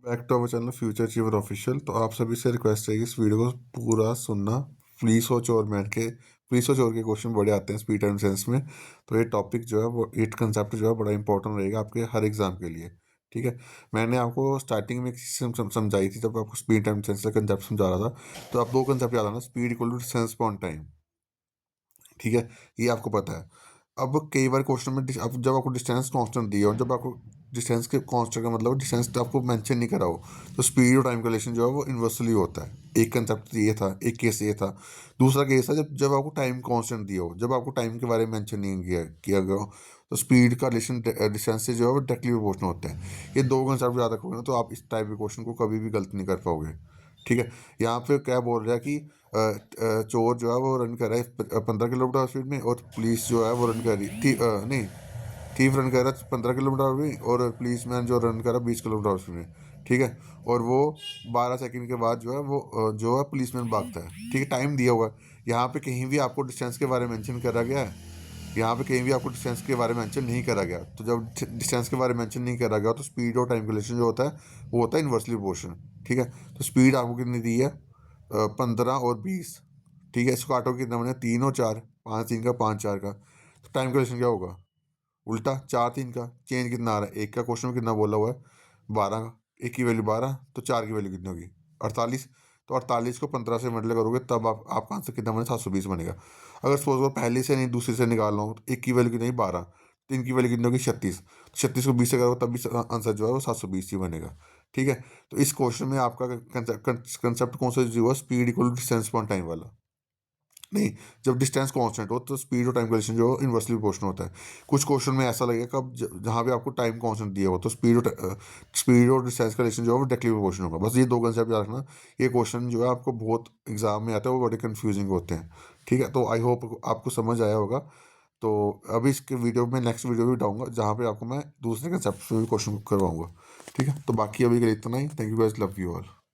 Back to our channel Future Achiever Official. तो आप सभी से रिक्वेस्ट है कि इस वीडियो को पूरा सुनना। पुलिस और चोर के क्वेश्चन बड़े आते हैं स्पीड एंड सेंस में। तो ये टॉपिक जो है वो इट कंसेप्ट जो है बड़ा इंपॉर्टेंट रहेगा आपके हर एग्जाम के लिए। ठीक है। मैंने आपको स्टार्टिंग में एक चीज़ समझाई थी जब आपको स्पीड एंड सेंस का कंसेप्ट समझा रहा था। तो आप दो कंसेप्ट याद आना, speed equal to distance upon time. ठीक है, ये आपको पता है। अब कई बार क्वेश्चन में अब जब आपको डिस्टेंस कांस्टेंट दिया हो, जब आपको डिस्टेंस के कांस्टेंट का मतलब डिस्टेंस आपको मेंशन नहीं करा हो, तो स्पीड और टाइम का रिलेशन जो है वो इन्वर्सली होता है। एक कंसेप्ट ये था, एक केस ये था। दूसरा केस था जब जब आपको टाइम कांस्टेंट दिया हो, जब आपको टाइम के बारे में मेंशन नहीं किया गया हो, तो स्पीड का रिलेशन डिस्टेंस से जो है वो डायरेक्टली प्रोपोर्शनल होता है। ये दो कंसेप्ट याद रखोगे ना, तो आप इस टाइप के क्वेश्चन को कभी भी गलत नहीं कर पाओगे। ठीक है। यहाँ पे क्या बोल रहा है कि चोर जो है वो रन कर रहा है 15 किलोमीटर स्पीड में, और पुलिस जो है वो रन कर रही थी नहीं, थीफ रन कर रहा है 15 किलोमीटर में, और पुलिस मैन जो रन कर रहा है 20 किलोमीटर स्पीड में। ठीक है। और वो 12 सेकंड के बाद जो है वो जो है पुलिस मैन भागता है। ठीक है, टाइम दिया हुआ है। यहाँ पे कहीं भी आपको डिस्टेंस के बारे में मेंशन करा गया है? यहाँ पे कहीं भी आपको डिस्टेंस के बारे में मेंशन नहीं करा गया। तो जब डिस्टेंस के बारे में मेंशन नहीं करा गया, तो स्पीड और टाइम का रिलेशन जो होता है वो होता है इन्वर्सली प्रोपोर्शनल। ठीक है। तो स्पीड आपको कितनी दी है? 15 और 20। ठीक है, इसको काटो कितना बने? 3 और 4, 5 3 का, 5 4 का। तो टाइम का रिलेशन क्या होगा? उल्टा, 4 3 का। चेंज कितना आ रहा है? एक का क्वेश्चन में कितना बोला हुआ है? 12 का। एक की वैल्यू 12, तो 4 की वैल्यू कितनी होगी? 48। तो 48 को 15 से मल्टीप्लाई करोगे तब आपका आंसर कितना बने? 720 बनेगा। अगर सपोज वो पहले से नहीं दूसरे से निकाल रहा हूँ, तो एक की वैल्यू कितनी? 12। तो इनकी वैल्यू कितनी होगी? 36। तो 36 को 20 से करोगे तब भी आंसर जो है वो 720 ही बनेगा। ठीक है। तो इस क्वेश्चन में आपका कंसेप्ट कौन सा यूज हुआ? Speed equal to distance upon time वाला। नहीं, जब डिस्टेंस कांस्टेंट हो तो स्पीड और टाइम का रिलेशन जो इन्वर्सली प्रोपोर्शनल होता है। कुछ क्वेश्चन में ऐसा लगेगा कब जहाँ पे आपको टाइम कांस्टेंट दिया हो, तो स्पीड और डिस्टेंस का रिलेशन जो है वो डायरेक्टली प्रोपोर्शनल होगा। बस ये दो कंसेप्ट याद रखना। ये क्वेश्चन जो है आपको बहुत एग्जाम में आता है, वो बड़े कंफ्यूजिंग होते हैं। ठीक है, तो आई होप आपको समझ आया होगा। तो अभी इसके वीडियो में नेक्स्ट वीडियो भी डालूंगा जहाँ पे आपको मैं दूसरे कंसेप्ट में भी क्वेश्चन करवाऊंगा। ठीक है, तो बाकी अभी के लिए इतना ही। Thank you guys, love you all.